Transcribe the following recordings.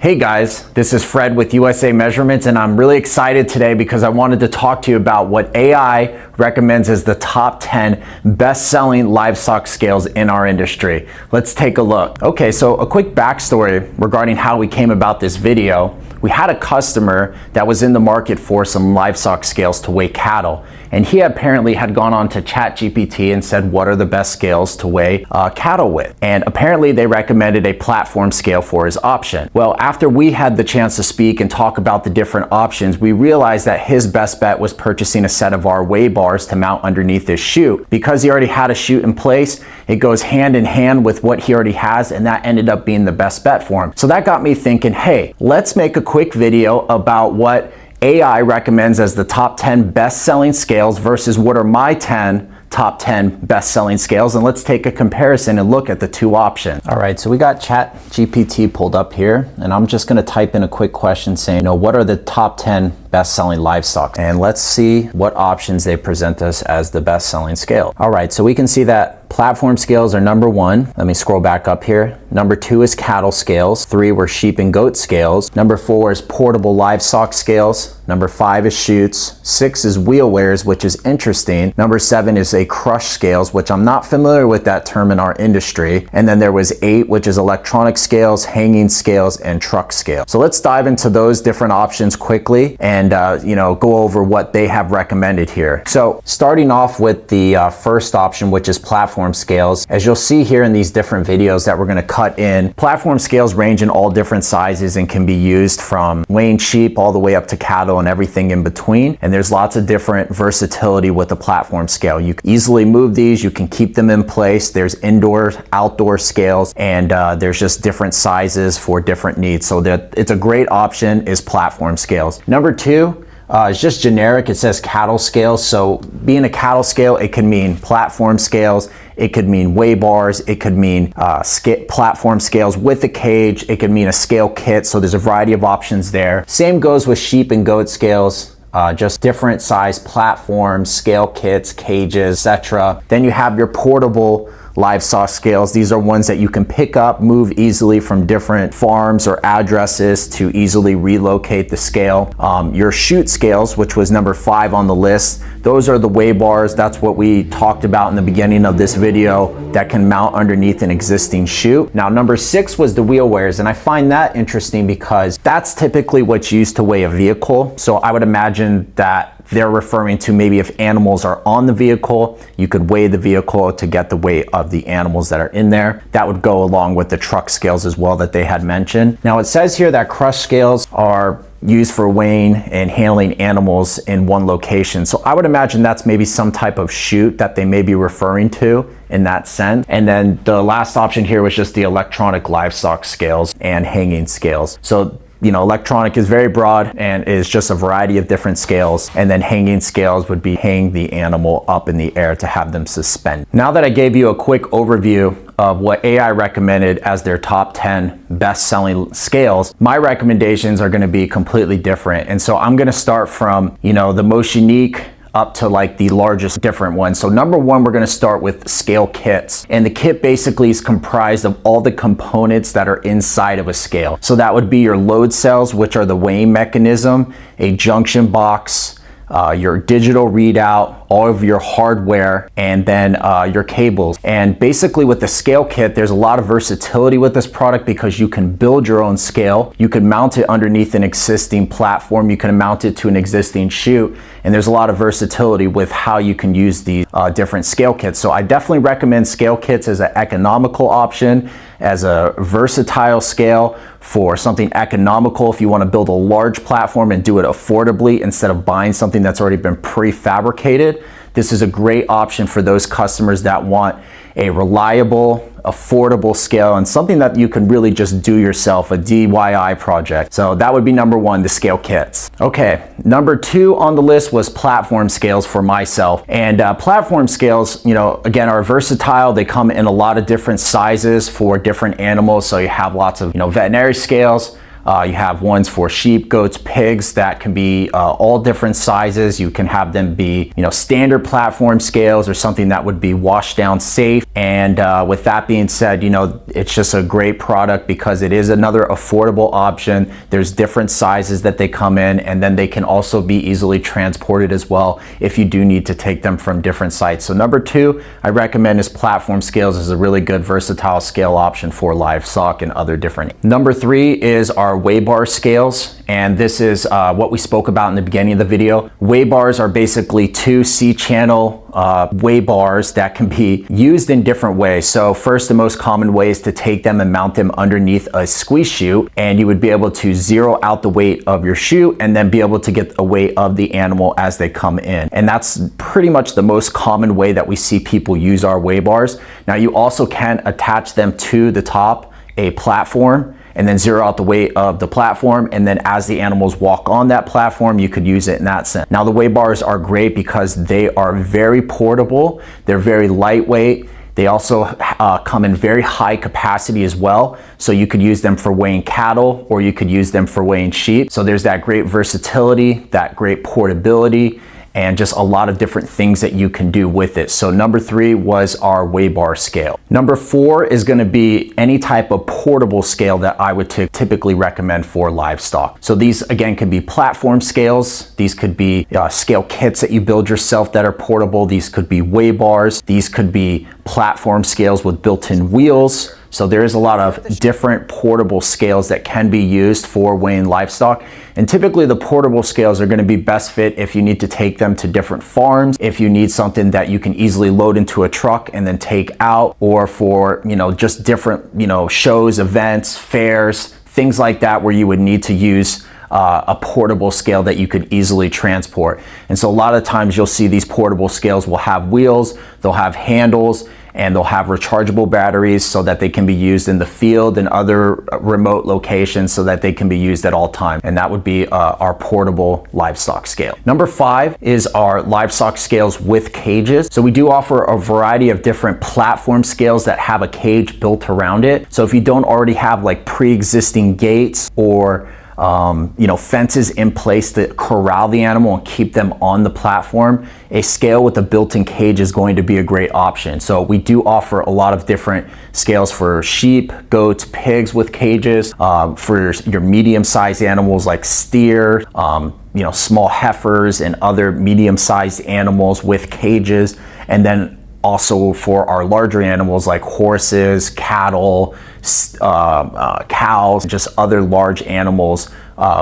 Hey guys, this is Fred with USA Measurements, and I'm really excited today because I wanted to talk to you about what AI recommends as the top 10 best-selling livestock scales in our industry. Let's take a look. Okay, so a quick backstory regarding how we came about this video. We had a customer that was in the market for some livestock scales to weigh cattle, and he apparently had gone on to ChatGPT and said, what are the best scales to weigh cattle with? And apparently they recommended a platform scale for his option. Well, after we had the chance to speak and talk about the different options, we realized that his best bet was purchasing a set of our weigh bars to mount underneath his chute. Because he already had a chute in place, it goes hand in hand with what he already has, and that ended up being the best bet for him. So that got me thinking, hey, let's make a quick video about what AI recommends as the top 10 best-selling scales versus what are my top 10 best-selling scales, and let's take a comparison and look at the two options. All right, so we got ChatGPT pulled up here, and I'm just gonna type in a quick question saying, what are the top 10 best-selling livestock? And let's see what options they present us as the best-selling scale. All right, so we can see that platform scales are number 1. Let me scroll back up here. Number 2 is cattle scales. 3 were sheep and goat scales. Number 4 is portable livestock scales. Number 5 is chutes. 6 is wheel weighers, which is interesting. Number 7 is a crush scales, which I'm not familiar with that term in our industry. And then there was 8, which is electronic scales, hanging scales, and truck scales. So let's dive into those different options quickly and go over what they have recommended here. So starting off with the first option, which is platform scales. As you'll see here in these different videos that we're going to cut in, platform scales range in all different sizes and can be used from weighing sheep all the way up to cattle and everything in between. And there's lots of different versatility with the platform scale. You can easily move these, you can keep them in place. There's indoor, outdoor scales, and there's just different sizes for different needs. So that it's a great option is platform scales. Number 2, it's just generic. It says cattle scales. So being a cattle scale, it can mean platform scales. It could mean weigh bars. It could mean platform scales with a cage. It could mean a scale kit. So there's a variety of options there. Same goes with sheep and goat scales. Just different size platforms, scale kits, cages, etc. Then you have your portable livestock scales. These are ones that you can pick up, move easily from different farms or addresses to easily relocate the scale. Your chute scales, which was number 5 on the list, those are the weigh bars. That's what we talked about in the beginning of this video that can mount underneath an existing chute. Now, number 6 was the wheel weighers, and I find that interesting because that's typically what's used to weigh a vehicle. So I would imagine that they're referring to maybe if animals are on the vehicle, you could weigh the vehicle to get the weight of the animals that are in there. That would go along with the truck scales as well that they had mentioned. Now it says here that crush scales are used for weighing and handling animals in one location. So I would imagine that's maybe some type of chute that they may be referring to in that sense. And then the last option here was just the electronic livestock scales and hanging scales. So electronic is very broad and is just a variety of different scales. And then hanging scales would be hang the animal up in the air to have them suspend. Now that I gave you a quick overview of what AI recommended as their top 10 best-selling scales, my recommendations are going to be completely different. And so I'm going to start from, the most unique up to like the largest different ones. So number 1, we're going to start with scale kits. And the kit basically is comprised of all the components that are inside of a scale. So that would be your load cells, which are the weighing mechanism, a junction box, your digital readout, all of your hardware, and then your cables. And basically with the scale kit, there's a lot of versatility with this product because you can build your own scale. You can mount it underneath an existing platform. You can mount it to an existing chute. And there's a lot of versatility with how you can use these different scale kits. So I definitely recommend scale kits as an economical option, as a versatile scale for something economical if you want to build a large platform and do it affordably instead of buying something that's already been prefabricated. This is a great option for those customers that want a reliable, affordable scale and something that you can really just do yourself, a DIY project. So that would be number 1, the scale kits. Okay, number 2 on the list was platform scales for myself. And platform scales, again, are versatile. They come in a lot of different sizes for different animals. So you have lots of, veterinary scales, You have ones for sheep, goats, pigs that can be all different sizes. You can have them be, standard platform scales or something that would be washed down safe. And with that being said, it's just a great product because it is another affordable option. There's different sizes that they come in, and then they can also be easily transported as well if you do need to take them from different sites. So number 2, I recommend is platform scales is a really good versatile scale option for livestock and other different. Number 3 is our weigh bar scales, and this is what we spoke about in the beginning of the video. Weigh bars are basically 2 C-channel weigh bars that can be used in different ways. So first, the most common way is to take them and mount them underneath a squeeze chute, and you would be able to zero out the weight of your chute and then be able to get a weight of the animal as they come in. And that's pretty much the most common way that we see people use our weigh bars. Now you also can attach them to the top, a platform, and then zero out the weight of the platform, and then as the animals walk on that platform, you could use it in that sense. Now the weigh bars are great because they are very portable, they're very lightweight, they also come in very high capacity as well, so you could use them for weighing cattle or you could use them for weighing sheep. So there's that great versatility, that great portability, and just a lot of different things that you can do with it. So number 3 was our weigh bar scale. Number 4 is going to be any type of portable scale that I would typically recommend for livestock. So these again can be platform scales, these could be scale kits that you build yourself that are portable, these could be weigh bars, these could be platform scales with built-in wheels. So there is a lot of different portable scales that can be used for weighing livestock. And typically the portable scales are going to be best fit if you need to take them to different farms, if you need something that you can easily load into a truck and then take out, or for, just different, shows, events, fairs, things like that where you would need to use a portable scale that you could easily transport. And so a lot of times you'll see these portable scales will have wheels, they'll have handles, and they'll have rechargeable batteries so that they can be used in the field and other remote locations so that they can be used at all times. And that would be our portable livestock scale. Number 5 is our livestock scales with cages. So we do offer a variety of different platform scales that have a cage built around it. So if you don't already have like pre-existing gates or fences in place to corral the animal and keep them on the platform, a scale with a built-in cage is going to be a great option. So we do offer a lot of different scales for sheep, goats, pigs with cages, for your medium-sized animals like steer, small heifers and other medium-sized animals with cages, and then also for our larger animals like horses, cattle, cows, just other large animals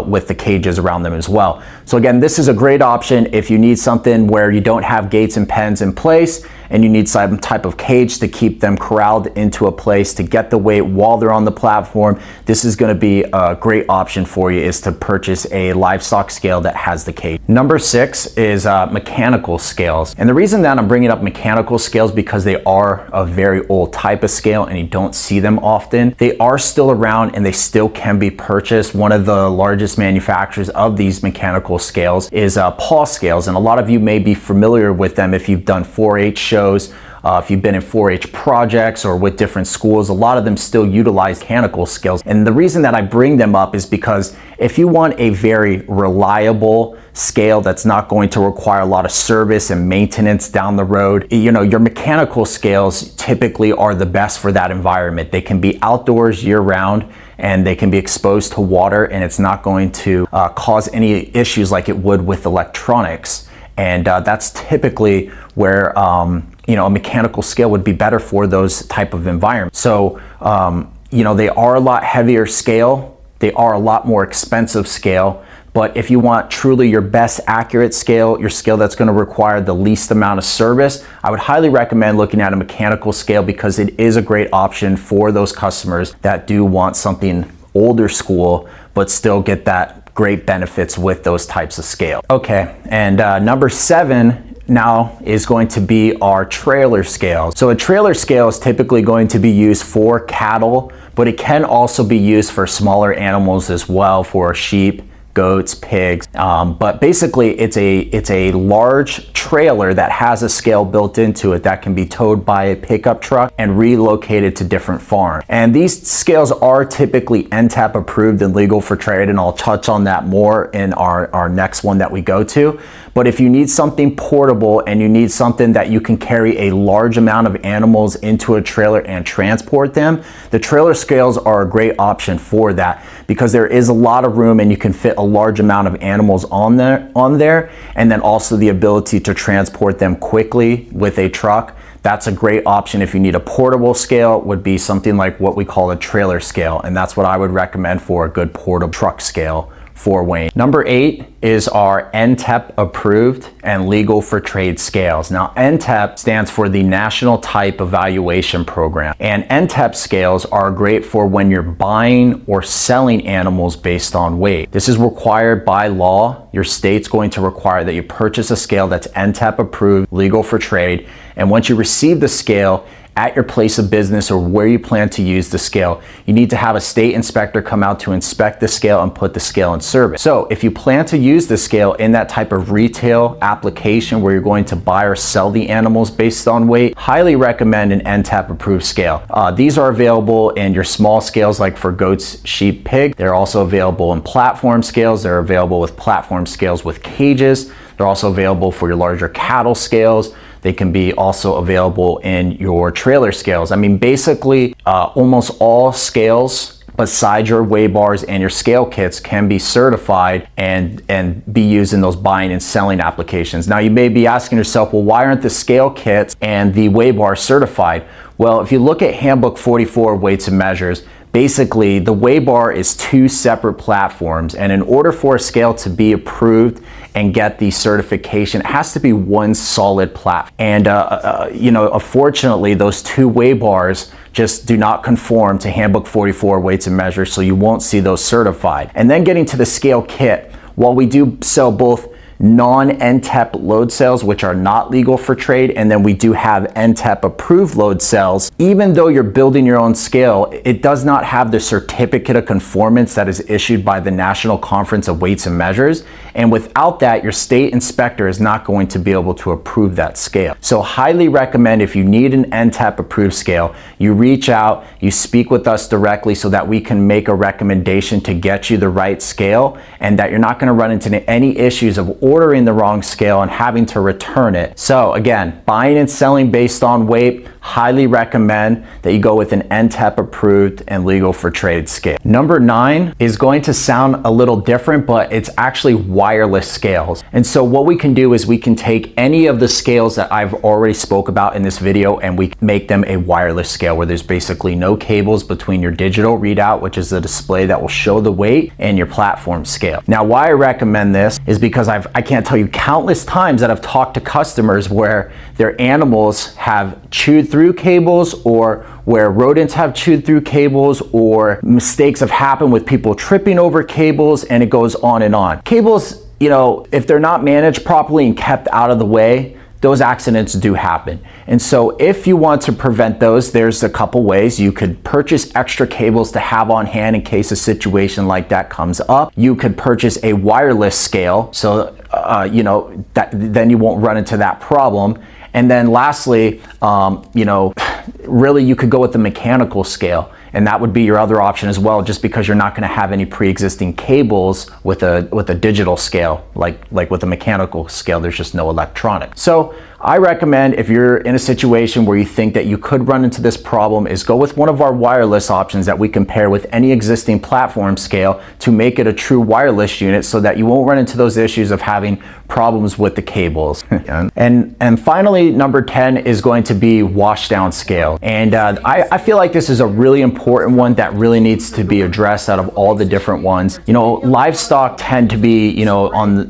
with the cages around them as well. So again, this is a great option if you need something where you don't have gates and pens in place and you need some type of cage to keep them corralled into a place to get the weight while they're on the platform. This is going to be a great option for you, is to purchase a livestock scale that has the cage. Number 6 is mechanical scales. And the reason that I'm bringing up mechanical scales because they are a very old type of scale and you don't see them often. They are still around and they still can be purchased. One of the largest manufacturers of these mechanical scales is Paw Scales, and a lot of you may be familiar with them if you've done 4-H shows. If you've been in 4-H projects or with different schools, a lot of them still utilize mechanical scales. And the reason that I bring them up is because if you want a very reliable scale that's not going to require a lot of service and maintenance down the road, your mechanical scales typically are the best for that environment. They can be outdoors year-round and they can be exposed to water, and it's not going to cause any issues like it would with electronics. And that's typically where a mechanical scale would be better for those type of environments. So they are a lot heavier scale, they are a lot more expensive scale, but if you want truly your best accurate scale, your scale that's going to require the least amount of service, I would highly recommend looking at a mechanical scale because it is a great option for those customers that do want something older school but still get that great benefits with those types of scale. Okay, and number 7 now is going to be our trailer scale. So a trailer scale is typically going to be used for cattle, but it can also be used for smaller animals as well, for sheep, goats, pigs. But basically it's a large trailer that has a scale built into it that can be towed by a pickup truck and relocated to different farms. And these scales are typically NTAP approved and legal for trade, and I'll touch on that more in our next one that we go to. But if you need something portable and you need something that you can carry a large amount of animals into a trailer and transport them, the trailer scales are a great option for that, because there is a lot of room and you can fit a large amount of animals on there, and then also the ability to transport them quickly with a truck. That's a great option. If you need a portable scale, would be something like what we call a trailer scale, and that's what I would recommend for a good portable truck scale for weighing. Number 8 is our NTEP approved and legal for trade scales. Now, NTEP stands for the National Type Evaluation Program, and NTEP scales are great for when you're buying or selling animals based on weight. This is required by law. Your state's going to require that you purchase a scale that's NTEP approved, legal for trade, and once you receive the scale at your place of business or where you plan to use the scale, you need to have a state inspector come out to inspect the scale and put the scale in service. So if you plan to use the scale in that type of retail application where you're going to buy or sell the animals based on weight, highly recommend an NTAP approved scale. These are available in your small scales like for goats, sheep, pig. They're also available in platform scales. They're available with platform scales with cages. They're also available for your larger cattle scales. They can be also available in your trailer scales. I mean, basically, almost all scales besides your weigh bars and your scale kits can be certified and be used in those buying and selling applications. Now, you may be asking yourself, well, why aren't the scale kits and the weigh bars certified? Well, if you look at Handbook 44 Weights and Measures, basically the weigh bar is 2 separate platforms, and in order for a scale to be approved and get the certification, it has to be one solid platform. And unfortunately, those 2 weigh bars just do not conform to Handbook 44 Weights and Measures, so you won't see those certified. And then getting to the scale kit, while we do sell both non-NTEP load cells, which are not legal for trade, and then we do have NTEP approved load cells, even though you're building your own scale, it does not have the certificate of conformance that is issued by the National Conference of Weights and Measures, and without that, your state inspector is not going to be able to approve that scale. So highly recommend, if you need an NTEP approved scale, you reach out, you speak with us directly so that we can make a recommendation to get you the right scale, and that you're not going to run into any issues of ordering the wrong scale and having to return it. So again, buying and selling based on weight, highly recommend that you go with an NTEP approved and legal for trade scale. Number 9 is going to sound a little different, but it's actually wireless scales. And so what we can do is we can take any of the scales that I've already spoke about in this video and we make them a wireless scale where there's basically no cables between your digital readout, which is the display that will show the weight, and your platform scale. Now, why I recommend this is because I can't tell you countless times that I've talked to customers where their animals have chewed through cables, or where rodents have chewed through cables, or mistakes have happened with people tripping over cables, and it goes on and on. Cables, if they're not managed properly and kept out of the way, those accidents do happen. And so if you want to prevent those, there's a couple ways. You could purchase extra cables to have on hand in case a situation like that comes up. You could purchase a wireless scale, so then you won't run into that problem. And then lastly, really you could go with the mechanical scale, and that would be your other option as well, just because you're not going to have any pre-existing cables with a digital scale. Like with a mechanical scale, there's just no electronics. So I recommend, if you're in a situation where you think that you could run into this problem, is go with one of our wireless options that we can pair with any existing platform scale to make it a true wireless unit, so that you won't run into those issues of having problems with the cables. And finally, number 10 is going to be wash down scale. And I feel like this is a really important one that really needs to be addressed out of all the different ones. Livestock tend to be, on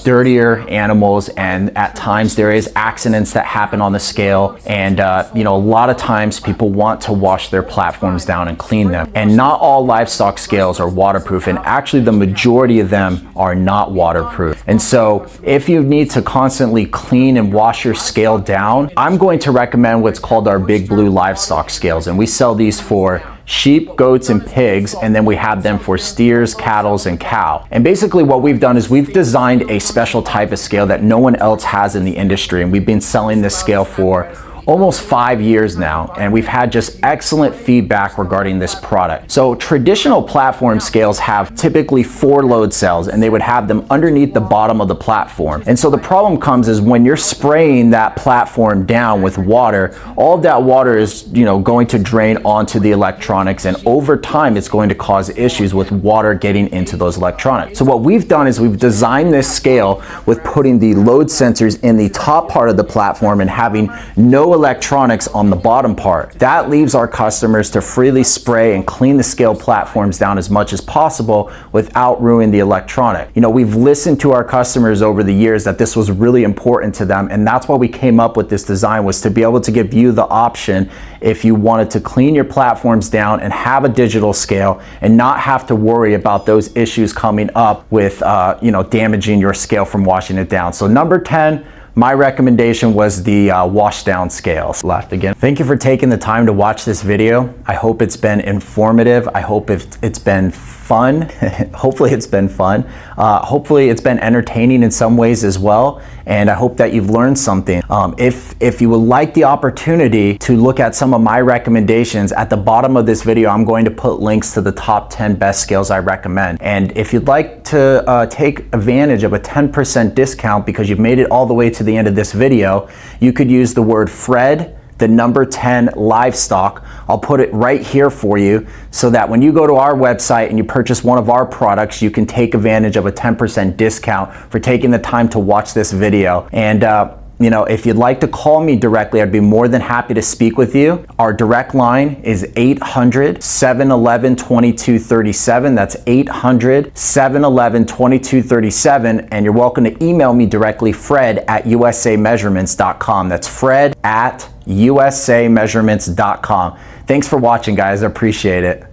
dirtier animals, and at times there is accidents that happen on the scale, and a lot of times people want to wash their platforms down and clean them, and not all livestock scales are waterproof, and actually the majority of them are not waterproof. And so if you need to constantly clean and wash your scale down, I'm going to recommend what's called our Big Blue livestock scales, and we sell these for sheep, goats, and pigs, and then we have them for steers, cattle, and cow. And basically what we've done is we've designed a special type of scale that no one else has in the industry, and we've been selling this scale for almost 5 years now, and we've had just excellent feedback regarding this product. So traditional platform scales have typically 4 load cells, and they would have them underneath the bottom of the platform. And so the problem comes is when you're spraying that platform down with water, all of that water is, going to drain onto the electronics, and over time it's going to cause issues with water getting into those electronics. So what we've done is we've designed this scale with putting the load sensors in the top part of the platform and having no electronics on the bottom part. That leaves our customers to freely spray and clean the scale platforms down as much as possible without ruining the electronic. We've listened to our customers over the years that this was really important to them, and that's why we came up with this design, was to be able to give you the option if you wanted to clean your platforms down and have a digital scale and not have to worry about those issues coming up with damaging your scale from washing it down. So number 10, my recommendation was the wash down scales. Left again. Thank you for taking the time to watch this video. I hope it's been informative. I hope it's been fun. Hopefully it's been fun. Hopefully it's been entertaining in some ways as well. And I hope that you've learned something. If you would like the opportunity to look at some of my recommendations, at the bottom of this video, I'm going to put links to the top 10 best scales I recommend. And if you'd like to take advantage of a 10% discount because you've made it all the way to the end of this video, you could use the word Fred, the number 10 livestock. I'll put it right here for you so that when you go to our website and you purchase one of our products, you can take advantage of a 10% discount for taking the time to watch this video. And if you'd like to call me directly, I'd be more than happy to speak with you. Our direct line is 800-711-2237. That's 800-711-2237. And you're welcome to email me directly, fred@usameasurements.com. That's fred@usameasurements.com. Thanks for watching, guys. I appreciate it.